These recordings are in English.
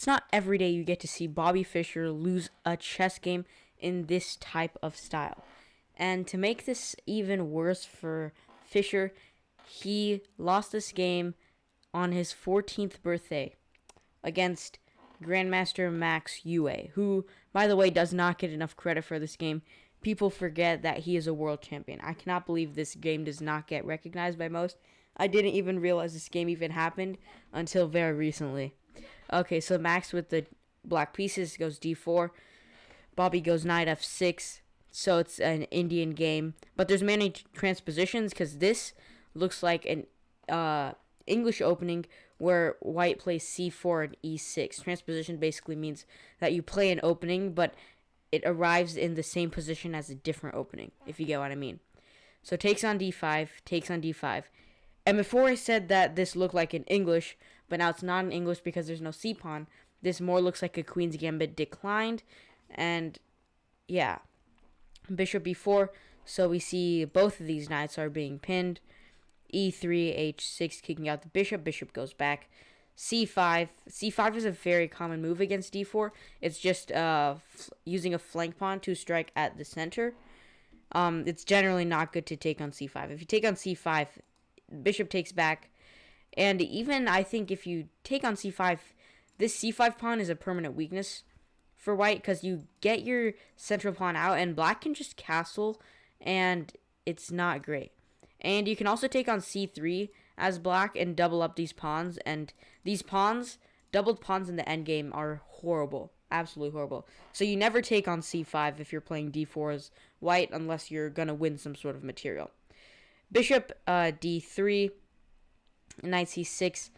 it's not every day you get to see Bobby Fischer lose a chess game in this type of style. And to make this even worse for Fischer, he lost this game on his 14th birthday against Grandmaster Max Yue, who, by the way, does not get enough credit for this game. People forget that he is a world champion. I cannot believe this game does not get recognized by most. I didn't even realize this game even happened until very recently. Okay, so Max with the black pieces goes d4. Bobby goes knight f6. So it's an Indian game. But there's many transpositions because this looks like an English opening where white plays c4 and e6. Transposition basically means that you play an opening, but it arrives in the same position as a different opening, if you get what I mean. So takes on d5, takes on d5. And before I said that this looked like an English, but now it's not an English because there's no c-pawn, this more looks like a Queen's Gambit declined. And yeah, bishop b4. So we see both of these knights are being pinned. e3, h6, kicking out the bishop. Bishop goes back. c5. c5 is a very common move against d4. It's just using a flank pawn to strike at the center. It's generally not good to take on c5. If you take on c5, bishop takes back. And even I think if you take on c5, this c5 pawn is a permanent weakness for white because you get your central pawn out and black can just castle and it's not great. And you can also take on c3 as black and double up these pawns. And these pawns, doubled pawns in the endgame, are horrible. Absolutely horrible. So you never take on c5 if you're playing d4 as white unless you're going to win some sort of material. Bishop d3, knight c6.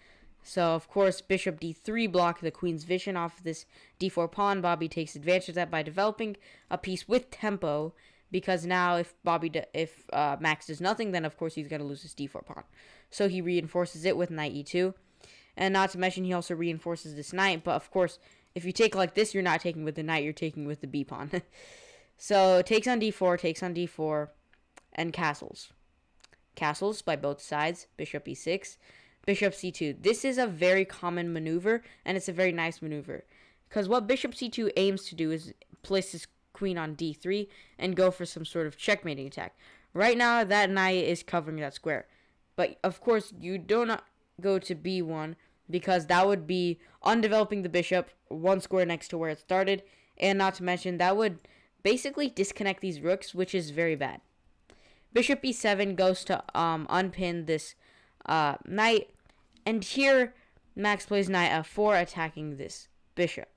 So, of course, bishop d3 block the queen's vision off this d4 pawn. Bobby takes advantage of that by developing a piece with tempo. Because now if Max does nothing, then of course he's going to lose his d4 pawn. So he reinforces it with knight e2. And not to mention he also reinforces this knight. But of course, if you take like this, you're not taking with the knight, you're taking with the b pawn. So takes on d4, and castles. Castles by both sides, bishop e6, bishop c2. This is a very common maneuver, and it's a very nice maneuver. Because what bishop c2 aims to do is place this queen on d3 and go for some sort of checkmating attack. Right now, that knight is covering that square. But, of course, you do not go to b1 because that would be undeveloping the bishop one square next to where it started. And not to mention, that would basically disconnect these rooks, which is very bad. Bishop e7 goes to unpin this knight. And here, Max plays knight f4, attacking this bishop.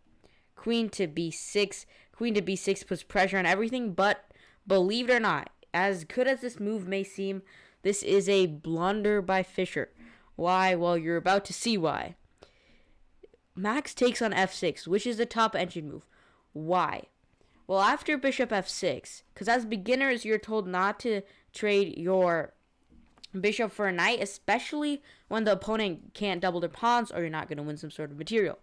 Queen to b6. Queen to b6 puts pressure on everything, but believe it or not, as good as this move may seem, this is a blunder by Fischer. Why? Well, you're about to see why. Max takes on f6, which is the top engine move. Why? Well, after bishop f6, because as beginners, you're told not to trade your bishop for a knight, especially when the opponent can't double their pawns or you're not going to win some sort of material.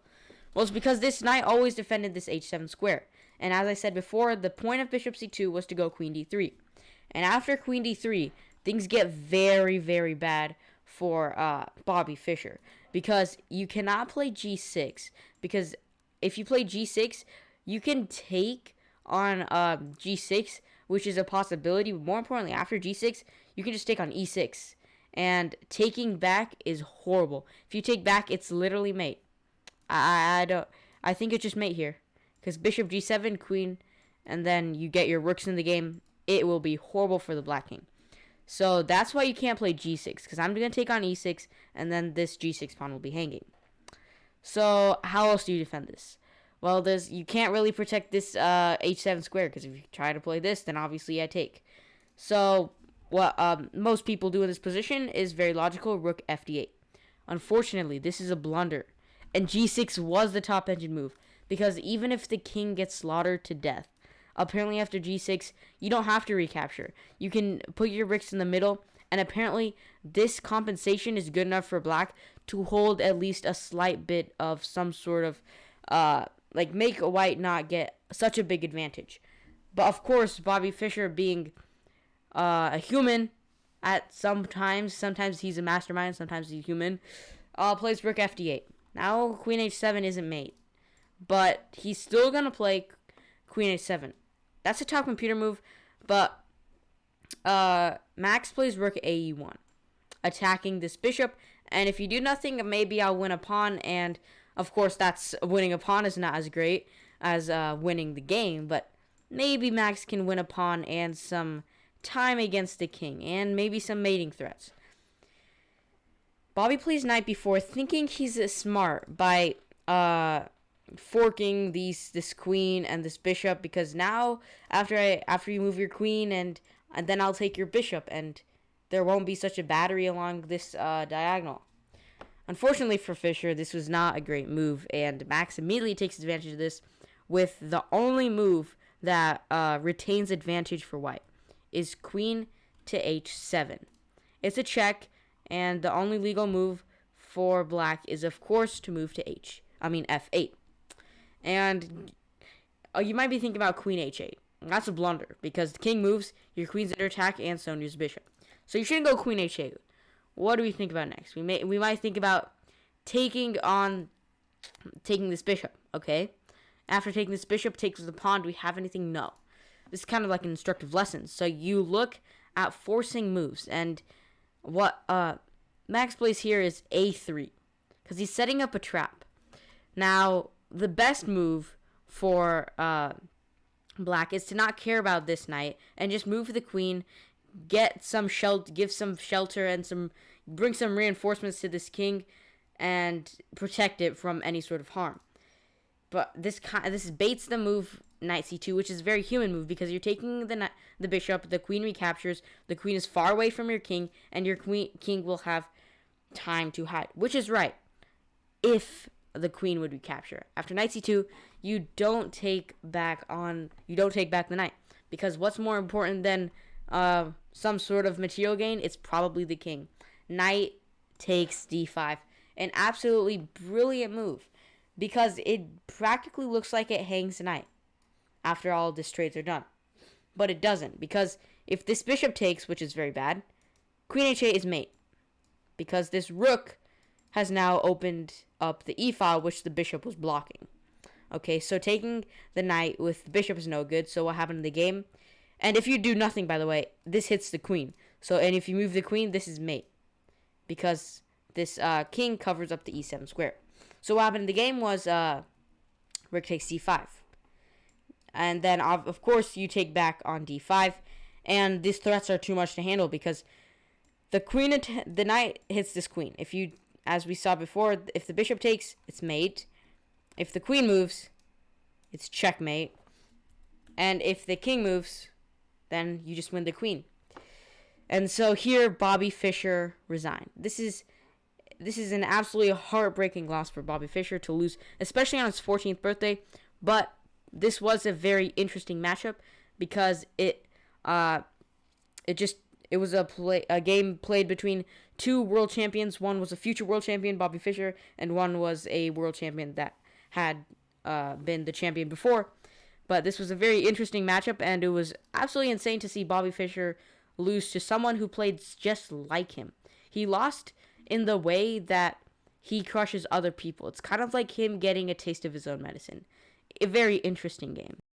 Well, it's because this knight always defended this h7 square. And as I said before, the point of bishop c2 was to go queen d3. And after queen d3, things get very, very bad for Bobby Fischer. Because you cannot play g6. Because if you play g6, you can take on g6, which is a possibility. But more importantly, after g6, you can just take on e6. And taking back is horrible. If you take back, it's literally mate. I think it's just mate here. Because bishop g7, queen, and then you get your rooks in the game. It will be horrible for the black king. So that's why you can't play g6. Because I'm going to take on e6, and then this g6 pawn will be hanging. So how else do you defend this? Well, you can't really protect this h7 square. Because if you try to play this, then obviously I take. So what most people do in this position is very logical. Rook fd8. Unfortunately, this is a blunder. And g6 was the top engine move. Because even if the king gets slaughtered to death, apparently after g6, you don't have to recapture. You can put your ricks in the middle, and apparently this compensation is good enough for black to hold at least a slight bit of some sort of, make a white not get such a big advantage. But of course, Bobby Fischer being a human sometimes he's a mastermind, sometimes he's human, plays rook fd8. Now queen h7 isn't mate. but he's still going to play queen h7. That's a top computer move, but Max plays rook ae1, attacking this bishop, and if you do nothing, maybe I'll win a pawn, and of course that's winning a pawn is not as great as winning the game, but maybe Max can win a pawn and some time against the king, and maybe some mating threats. Bobby plays knight b4, thinking he's smart by forking this queen and this bishop, because now after you move your queen and then I'll take your bishop and there won't be such a battery along this diagonal. Unfortunately for Fischer, this was not a great move, and Max immediately takes advantage of this with the only move that retains advantage for white is queen to h7. It's a check, and the only legal move for black is, of course, to move to f8. And you might be thinking about queen h8. That's a blunder, because the king moves, your queen's under attack, and so does bishop. So you shouldn't go queen h8. What do we think about next? We might think about taking this bishop, okay? After taking this bishop, takes the pawn. Do we have anything? No. This is kind of like an instructive lesson. So you look at forcing moves, and what Max plays here is a3, because he's setting up a trap. Now, the best move for black is to not care about this knight and just move the queen, get some give some shelter and bring some reinforcements to this king and protect it from any sort of harm. But this baits the move knight c2, which is a very human move, because you're taking the bishop, the queen recaptures, the queen is far away from your king, and your king will have time to hide, which is right if the queen would recapture. After knight c2, you don't take back the knight, because what's more important than some sort of material gain? It's probably the king. Knight takes d5, an absolutely brilliant move, because it practically looks like it hangs the knight after all these trades are done. But it doesn't, because if this bishop takes, which is very bad, queen h8 is mate, because this rook has now opened up the e-file, which the bishop was blocking. Okay, so taking the knight with the bishop is no good, so what happened in the game? And if you do nothing, by the way, this hits the queen. And if you move the queen, this is mate, because this king covers up the e7 square. So what happened in the game was rook takes c5. And then, of course, you take back on d5. And these threats are too much to handle, because the knight hits this queen. As we saw before, if the bishop takes, it's mate. If the queen moves, it's checkmate. And if the king moves, then you just win the queen. And so here, Bobby Fischer resigned. This is an absolutely heartbreaking loss for Bobby Fischer to lose, especially on his 14th birthday. But this was a very interesting matchup, because it was a game played between two world champions. One was a future world champion, Bobby Fischer, and one was a world champion that had been the champion before. But this was a very interesting matchup, and it was absolutely insane to see Bobby Fischer lose to someone who played just like him. He lost in the way that he crushes other people. It's kind of like him getting a taste of his own medicine. A very interesting game.